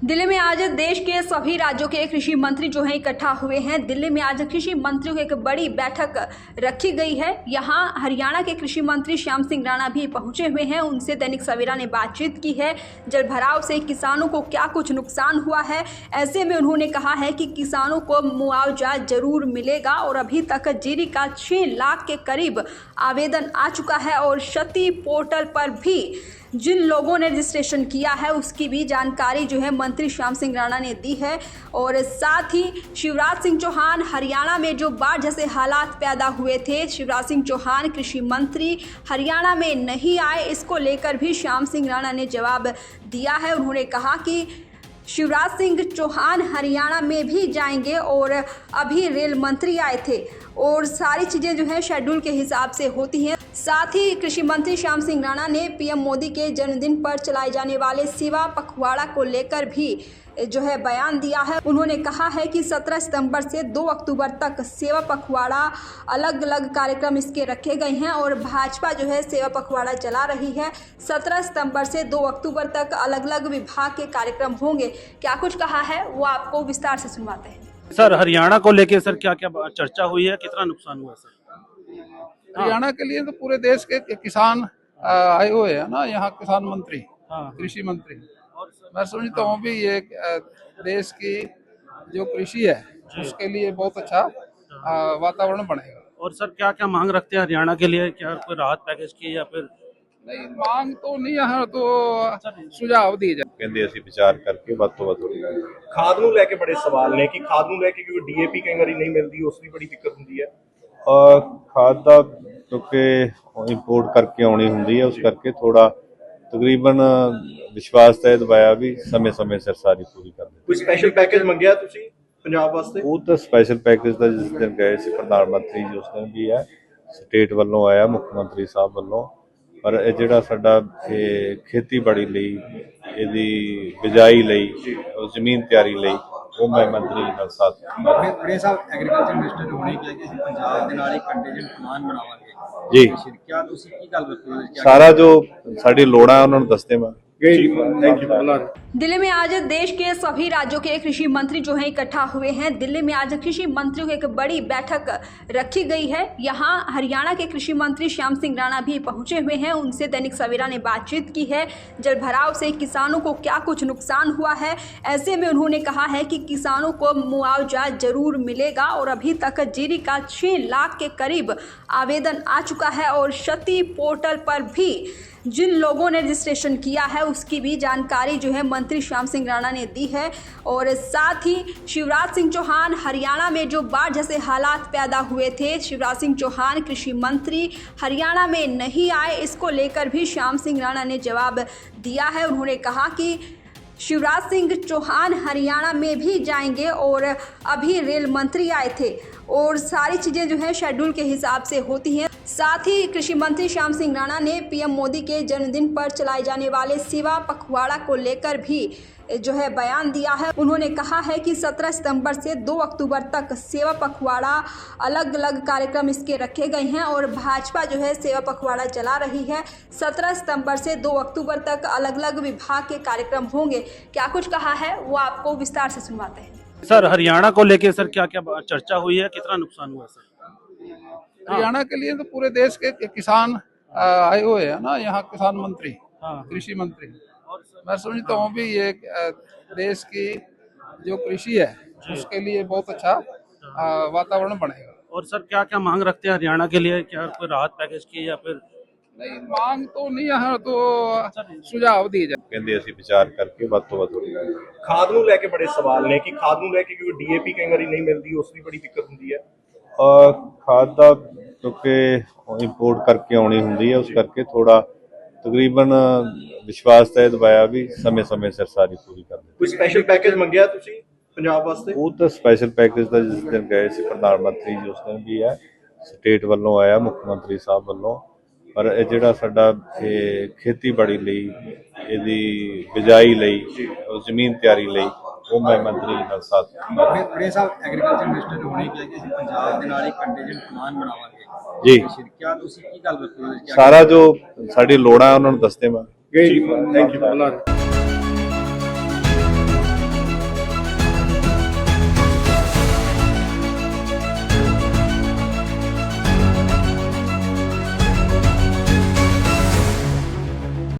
दिल्ली में आज देश के सभी राज्यों के कृषि मंत्री जो हैं इकट्ठा हुए हैं। दिल्ली में आज कृषि मंत्रियों की एक बड़ी बैठक रखी गई है। यहां हरियाणा के कृषि मंत्री श्याम सिंह राणा भी पहुंचे हुए हैं। उनसे दैनिक सवेरा ने बातचीत की है। जल भराव से किसानों को क्या कुछ नुकसान हुआ है, ऐसे में उन्होंने कहा है कि किसानों को मुआवजा जरूर मिलेगा और अभी तक जीरी का 6 लाख के करीब आवेदन आ चुका है और क्षति पोर्टल पर भी जिन लोगों ने रजिस्ट्रेशन किया है उसकी भी जानकारी जो है मंत्री श्याम सिंह राणा ने दी है। और साथ ही शिवराज सिंह चौहान हरियाणा में जो बाढ़ जैसे हालात पैदा हुए थे, शिवराज सिंह चौहान कृषि मंत्री हरियाणा में नहीं आए, इसको लेकर भी श्याम सिंह राणा ने जवाब दिया है। उन्होंने कहा कि शिवराज सिंह चौहान हरियाणा में भी जाएंगे और अभी रेल मंत्री आए थे और सारी चीज़ें जो है शेड्यूल के हिसाब से होती हैं। साथ ही कृषि मंत्री श्याम सिंह राणा ने पीएम मोदी के जन्मदिन पर चलाए जाने वाले सेवा पखवाड़ा को लेकर भी जो है बयान दिया है। उन्होंने कहा है कि 17 सितंबर से 2 अक्टूबर तक सेवा पखवाड़ा अलग अलग कार्यक्रम इसके रखे गए हैं और भाजपा जो है सेवा पखवाड़ा चला रही है। 17 सितंबर से 2 अक्टूबर तक अलग अलग विभाग के कार्यक्रम होंगे। क्या कुछ कहा है वो आपको विस्तार से सुनवाते हैं। सर, हरियाणा को लेके सर क्या क्या चर्चा हुई है, कितना नुकसान हुआ सर? हरियाणा के लिए तो पूरे देश के किसान आए हुए हैं ना, यहाँ किसान मंत्री, कृषि मंत्री। मैं समझता हूँ भी ये देश की जो कृषि है उसके लिए बहुत अच्छा वातावरण बनेगा। और सर क्या क्या मांग रखते हैं हरियाणा के लिए, क्या कोई राहत पैकेज की या फिर? नहीं, मांग तो नहीं है, तो सुझाव दिए जाए। ਕਹਿੰਦੇ ਅਸੀਂ ਵਿਚਾਰ ਕਰਕੇ ਵੱਧ ਤੋਂ ਵੱਧ ਖਾਦ ਨੂੰ ਲੈ ਕੇ ਬੜੇ ਸਵਾਲ ਨੇ ਕਿ ਖਾਦ ਨੂੰ ਲੈ ਕੇ ਕਿਉਂਕਿ ਡੀਏਪੀ ਕਈ ਵਾਰੀ ਨਹੀਂ ਮਿਲਦੀ, ਉਸ ਦੀ ਬੜੀ ਦਿੱਕਤ ਹੁੰਦੀ ਹੈ। ਖਾਦ ਦਾ ਕਿਉਂਕਿ ਇੰਪੋਰਟ ਕਰਕੇ ਆਉਣੀ ਹੁੰਦੀ ਹੈ, ਉਸ ਕਰਕੇ ਥੋੜਾ ਤਕਰੀਬਨ ਵਿਸ਼ਵਾਸ ਤਾਂ ਇਹ ਦਵਾਇਆ ਵੀ ਸਮੇਂ-ਸਮੇਂ ਸਿਰ ਸਾਰੀ ਪੂਰੀ ਕਰ ਦੇ। ਕੋਈ ਸਪੈਸ਼ਲ ਪੈਕੇਜ ਮੰਗਿਆ ਤੁਸੀਂ ਪੰਜਾਬ ਵਾਸਤੇ? ਉਹ ਤਾਂ ਸਪੈਸ਼ਲ ਪੈਕੇਜ ਦਾ ਜਿਸ ਦਿਨ ਗਏ ਸੀ ਪ੍ਰਧਾਨ ਮੰਤਰੀ ਜੀ ਉਸ ਦਿਨ ਵੀ ਹੈ, ਸਟੇਟ ਵੱਲੋਂ ਆਇਆ, ਮੁੱਖ ਮੰਤਰੀ ਸਾਹਿਬ ਵੱਲੋਂ। ਪਰ ਇਹ ਜਿਹੜਾ ਸਾਡਾ ਇਹ ਖੇਤੀਬਾੜੀ ਲਈ, ਇਹਦੀ ਬਿਜਾਈ ਲਈ, ਜ਼ਮੀਨ ਤਿਆਰੀ ਲਈ ਉਹ ਮੈਂ ਮੰਤਰੀ ਨਾਲ ਸਾਥ ਬੜੇ ਸਾਹਿਬ ਐਗਰੀਕਲਚਰ ਮਿਨਿਸਟਰ ਹੋਣੇ ਕਿ ਅਸੀਂ ਪੰਜਾਬ ਦੇ ਨਾਲ ਇੱਕ ਕੰਟੀਜੈਂਟ ਪਲਾਨ ਬਣਾਵਾਂਗੇ ਜੀ। क्या ਤੁਸੀਂ ਕੀ ਗੱਲ ਰੱਖੋਗੇ? ਸਾਰਾ ਜੋ ਸਾਡੀ ਲੋੜਾਂ ਉਹਨਾਂ ਨੂੰ ਦੱਸ ਦੇਵਾਂ। दिल्ली में आज देश के सभी राज्यों के कृषि मंत्री जो हैं इकट्ठा हुए हैं। दिल्ली में आज कृषि मंत्रियों की एक बड़ी बैठक रखी गई है। यहां हरियाणा के कृषि मंत्री श्याम सिंह राणा भी पहुंचे हुए हैं। उनसे दैनिक सवेरा ने बातचीत की है। जल भराव से किसानों को क्या कुछ नुकसान हुआ है, ऐसे में उन्होंने कहा है कि किसानों को मुआवजा जरूर मिलेगा और अभी तक जीरी का 6 लाख के करीब आवेदन आ चुका है और क्षति पोर्टल पर भी जिन लोगों ने रजिस्ट्रेशन किया है उसकी भी जानकारी जो है मंत्री श्याम सिंह राणा ने दी है। और साथ ही शिवराज सिंह चौहान हरियाणा में जो बाढ़ जैसे हालात पैदा हुए थे, शिवराज सिंह चौहान कृषि मंत्री हरियाणा में नहीं आए, इसको लेकर भी श्याम सिंह राणा ने जवाब दिया है। उन्होंने कहा कि शिवराज सिंह चौहान हरियाणा में भी जाएंगे और अभी रेल मंत्री आए थे और सारी चीज़ें जो है शेड्यूल के हिसाब से होती हैं। साथ ही कृषि मंत्री श्याम सिंह राणा ने पीएम मोदी के जन्मदिन पर चलाए जाने वाले सेवा पखवाड़ा को लेकर भी जो है बयान दिया है। उन्होंने कहा है कि 17 सितंबर से 2 अक्टूबर तक सेवा पखवाड़ा अलग अलग कार्यक्रम इसके रखे गए हैं और भाजपा जो है सेवा पखवाड़ा चला रही है। 17 सितंबर से 2 अक्टूबर तक अलग अलग विभाग के कार्यक्रम होंगे। क्या कुछ कहा है वो आपको विस्तार से सुनवाते हैं। सर, हरियाणा को लेके सर क्या क्या चर्चा हुई है, कितना नुकसान हुआ सर? हरियाणा के लिए तो पूरे देश के किसान आए हुए हैं ना, यहाँ किसान मंत्री, कृषि मंत्री। मैं समझता हूँ भी ये देश की जो कृषि है उसके लिए बहुत अच्छा वातावरण बनेगा। और सर क्या क्या मांग रखते हैं हरियाणा के लिए, क्या कोई राहत पैकेज की या फिर? नहीं, मांग तो नहीं है, तो सुझाव दिए जाए। ਕਹਿੰਦੇ ਅਸੀਂ ਵਿਚਾਰ ਕਰਕੇ ਵੱਧ ਤੋਂ ਵੱਧ ਖਾਦ ਨੂੰ ਲੈ ਕੇ ਬੜੇ ਸਵਾਲ ਨੇ ਕਿ ਖਾਦ ਨੂੰ ਲੈ ਕੇ ਕਿਉਂਕਿ ਡੀਏਪੀ ਕਈ ਵਾਰੀ ਨਹੀਂ ਮਿਲਦੀ, ਉਸ ਦੀ ਬੜੀ ਦਿੱਕਤ ਹੁੰਦੀ ਹੈ। ਖਾਦ ਦਾ ਕਿਉਂਕਿ ਇੰਪੋਰਟ ਕਰਕੇ ਆਉਣੀ ਹੁੰਦੀ ਹੈ, ਉਸ ਕਰਕੇ ਥੋੜਾ ਤਕਰੀਬਨ ਵਿਸ਼ਵਾਸ ਤਾਂ ਇਹ ਦਵਾਇਆ ਵੀ ਸਮੇਂ-ਸਮੇਂ ਸਿਰ ਸਾਰੀ ਪੂਰੀ ਕਰ ਦੇ। ਕੋਈ ਸਪੈਸ਼ਲ ਪੈਕੇਜ ਮੰਗਿਆ ਤੁਸੀਂ ਪੰਜਾਬ ਵਾਸਤੇ? ਉਹ ਤਾਂ ਸਪੈਸ਼ਲ ਪੈਕੇਜ ਦਾ ਜਿਸ ਦਿਨ ਗਏ ਸੀ ਪ੍ਰਧਾਨ ਮੰਤਰੀ ਜੀ ਉਸ ਦਿਨ ਵੀ ਹੈ, ਸਟੇਟ ਵੱਲੋਂ ਆਇਆ, ਮੁੱਖ ਮੰਤਰੀ ਸਾਹਿਬ ਵੱਲੋਂ। ਪਰ ਇਹ ਜਿਹੜਾ ਸਾਡਾ ਇਹ ਖੇਤੀਬਾੜੀ ਲਈ, ਇਹਦੀ ਬਿਜਾਈ ਲਈ, ਜ਼ਮੀਨ ਤਿਆਰੀ ਲਈ ਉਹ ਮੈਂ ਮੰਤਰੀ ਨਾਲ ਸਾਥ ਬੜੇ ਸਾਹਿਬ ਐਗਰੀਕਲਚਰ ਮਿਨਿਸਟਰ ਹੋਣੇ ਕਿ ਅਸੀਂ ਪੰਜਾਬ ਦੇ ਨਾਲ ਇੱਕ ਕੰਟੀਜੈਂਟ ਪਲਾਨ ਬਣਾਵਾਂਗੇ ਜੀ। क्या ਤੁਸੀਂ ਕੀ ਗੱਲ ਰੱਖੋਗੇ? ਸਾਰਾ ਜੋ ਸਾਡੀ ਲੋੜਾਂ ਉਹਨਾਂ ਨੂੰ ਦੱਸ ਦੇਵਾਂ। Thank you.